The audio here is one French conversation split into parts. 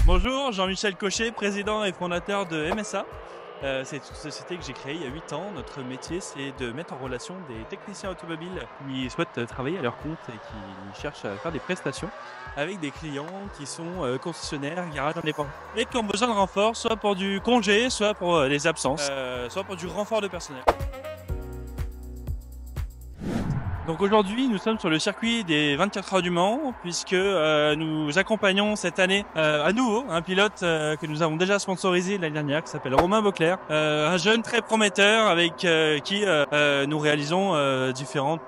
Bonjour, Jean-Michel Cochet, président et fondateur de MSA. C'est une société que j'ai créée il y a 8 ans. Notre métier, c'est de mettre en relation des techniciens automobiles qui souhaitent travailler à leur compte et qui cherchent à faire des prestations avec des clients qui sont concessionnaires, garages indépendants et qui ont besoin de renfort, soit pour du congé, soit pour des absences, soit pour du renfort de personnel. Donc aujourd'hui, nous sommes sur le circuit des 24 heures du Mans, puisque nous accompagnons cette année à nouveau un pilote que nous avons déjà sponsorisé l'année dernière, qui s'appelle Romain Beauclerc, un jeune très prometteur avec qui nous réalisons différentes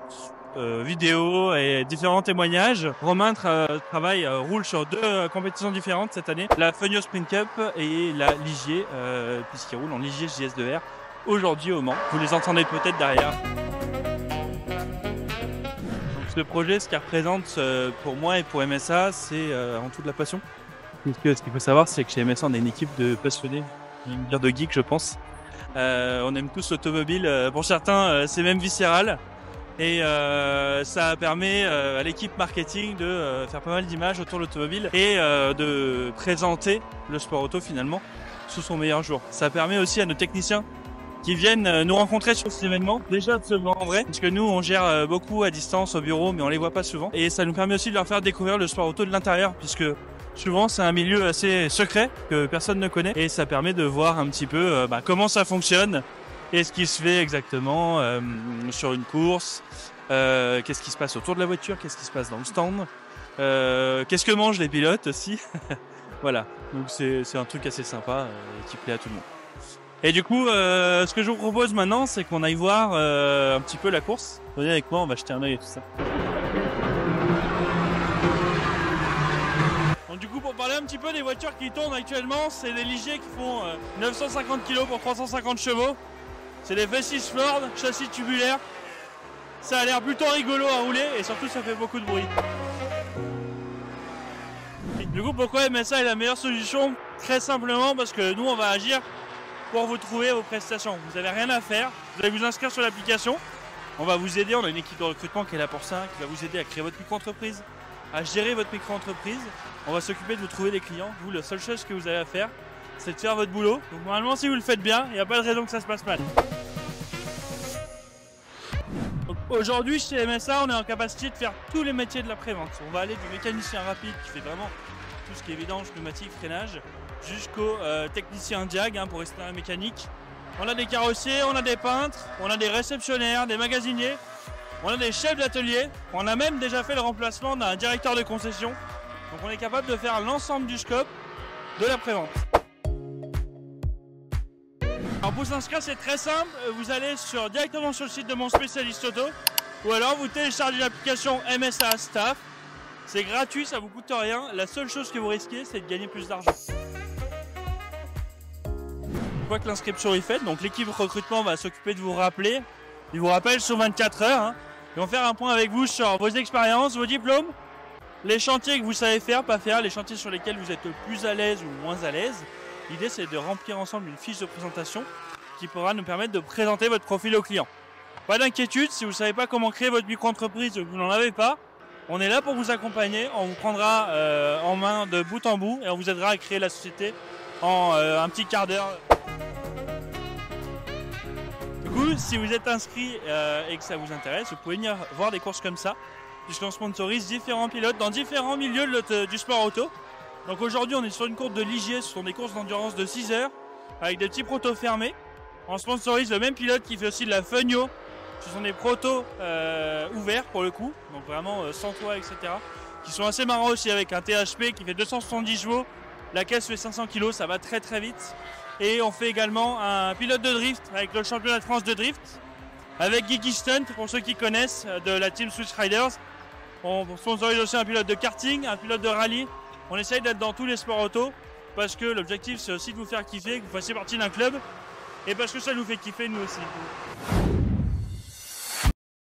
vidéos et différents témoignages. Romain roule sur deux compétitions différentes cette année, la Fenio Sprint Cup et la Ligier, puisqu'il roule en Ligier JS2R aujourd'hui au Mans. Vous les entendez peut-être derrière. Ce projet, ce qu'il représente pour moi et pour MSA, c'est avant tout de la passion. Parce que ce qu'il faut savoir, c'est que chez MSA, on a une équipe de passionnés, une dire de geeks, je pense. On aime tous l'automobile. Pour certains, c'est même viscéral. Et ça permet à l'équipe marketing de faire pas mal d'images autour de l'automobile et de présenter le sport auto finalement sous son meilleur jour. Ça permet aussi à nos techniciens qui viennent nous rencontrer sur cet événement, déjà de se voir en vrai, parce que nous on gère beaucoup à distance au bureau, mais on les voit pas souvent, et ça nous permet aussi de leur faire découvrir le sport auto de l'intérieur, puisque souvent c'est un milieu assez secret que personne ne connaît, et ça permet de voir un petit peu comment ça fonctionne et ce qui se fait exactement sur une course, qu'est-ce qui se passe autour de la voiture, qu'est-ce qui se passe dans le stand, qu'est-ce que mangent les pilotes aussi. Voilà, donc c'est un truc assez sympa qui plaît à tout le monde. Et du coup, ce que je vous propose maintenant, c'est qu'on aille voir un petit peu la course. Venez avec moi, on va jeter un œil et tout ça. Donc du coup, pour parler un petit peu des voitures qui tournent actuellement, c'est des Ligier qui font 950 kg pour 350 chevaux. C'est des V6 Ford, châssis tubulaire. Ça a l'air plutôt rigolo à rouler et surtout ça fait beaucoup de bruit. Du coup, pourquoi MSA est la meilleure solution? Très simplement parce que nous, on va agir pour vous trouver vos prestations. Vous n'avez rien à faire, vous allez vous inscrire sur l'application. On va vous aider, on a une équipe de recrutement qui est là pour ça, qui va vous aider à créer votre micro-entreprise, à gérer votre micro-entreprise. On va s'occuper de vous trouver des clients. Vous, la seule chose que vous avez à faire, c'est de faire votre boulot. Donc normalement, si vous le faites bien, il n'y a pas de raison que ça se passe mal. Aujourd'hui, chez MSA, on est en capacité de faire tous les métiers de la prévente. On va aller du mécanicien rapide qui fait vraiment tout ce qui est vidange, pneumatique, freinage, jusqu'au technicien diag pour rester dans la mécanique. On a des carrossiers, on a des peintres, on a des réceptionnaires, des magasiniers, on a des chefs d'atelier, on a même déjà fait le remplacement d'un directeur de concession. Donc on est capable de faire l'ensemble du scope de la prévente. Alors pour s'inscrire, c'est très simple, vous allez directement sur le site de mon spécialiste auto ou alors vous téléchargez l'application MSA Staff. C'est gratuit, ça vous coûte rien. La seule chose que vous risquez, c'est de gagner plus d'argent. Une fois que l'inscription est faite, donc l'équipe recrutement va s'occuper de vous rappeler. Ils vous rappellent sur 24 heures. Ils vont faire un point avec vous sur vos expériences, vos diplômes, les chantiers que vous savez faire, pas faire, les chantiers sur lesquels vous êtes le plus à l'aise ou moins à l'aise. L'idée, c'est de remplir ensemble une fiche de présentation qui pourra nous permettre de présenter votre profil au client. Pas d'inquiétude, si vous ne savez pas comment créer votre micro-entreprise ou que vous n'en avez pas, on est là pour vous accompagner, on vous prendra en main de bout en bout et on vous aidera à créer la société en un petit quart d'heure. Du coup, si vous êtes inscrit et que ça vous intéresse, vous pouvez venir voir des courses comme ça, puisqu'on sponsorise différents pilotes dans différents milieux du sport auto. Donc aujourd'hui, on est sur une course de Ligier, ce sont des courses d'endurance de 6 heures, avec des petits protos fermés. On sponsorise le même pilote qui fait aussi de la Fenio. Ce sont des protos ouverts pour le coup, donc vraiment sans toit, etc. Qui sont assez marrants aussi avec un THP qui fait 270 chevaux. La caisse fait 500 kg, ça va très très vite. Et on fait également un pilote de drift avec le championnat de France de drift. Avec Geeky Stunt, pour ceux qui connaissent, de la team Switch Riders. On sponsorise aussi un pilote de karting, un pilote de rallye. On essaye d'être dans tous les sports auto parce que l'objectif c'est aussi de vous faire kiffer, que vous fassiez partie d'un club et parce que ça nous fait kiffer nous aussi.